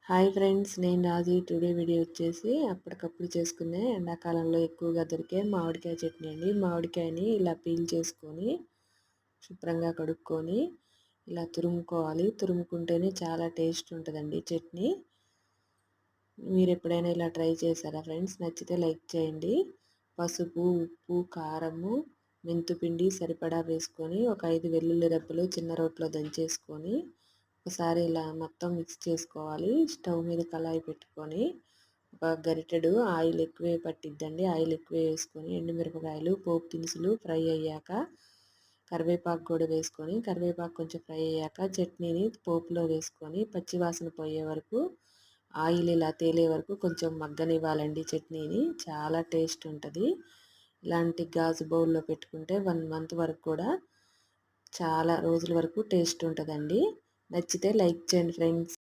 Hi friends, నేను రాజీ. Today video వచ్చేసి అప్పటికప్పుడు చేసుకునే ఎండాకాలంలో ఎక్కువగా దొరికే మామిడికాయ చట్నీ అండి. మామిడికాయని ఇలా పీల్ చేసుకొని శుభ్రంగా కడుక్కొని ఇలా తురుముకోవాలి. తురుముకుంటేనే చాలా టేస్ట్ ఉంటుందండి చట్నీ. మీరు ఎప్పుడైనా ఇలా ట్రై చేశారా ఫ్రెండ్స్? నచ్చితే లైక్ చేయండి. పసుపు, ఉప్పు, కారము, మెంతుపిండి సరిపడా వేసుకొని ఒక 5 వెల్లుల్లి రెబ్బలు చిన్న రోట్లో దంచేసుకొని ఒకసారి ఇలా మొత్తం మిక్స్ చేసుకోవాలి. స్టవ్ మీద కళాయి పెట్టుకొని ఒక గరిటెడు ఆయిల్ ఎక్కువే పట్టిద్దండి. ఆయిల్ ఎక్కువ వేసుకొని ఎండుమిరపకాయలు, పోపు దినుసులు ఫ్రై అయ్యాక కరివేపాకు కూడా వేసుకొని కరివేపాకు కొంచెం ఫ్రై అయ్యాక చట్నీని పోపులో వేసుకొని పచ్చివాసన పోయే వరకు ఆయిల్ ఇలా తేలే వరకు కొంచెం మగ్గనివ్వాలండి. చట్నీని చాలా టేస్ట్ ఉంటుంది. ఇలాంటి గాజు బౌల్లో పెట్టుకుంటే 1 మంత్ వరకు కూడా చాలా రోజుల వరకు టేస్ట్ ఉంటుందండి. నచ్చితే లైక్ చేయండి ఫ్రెండ్స్.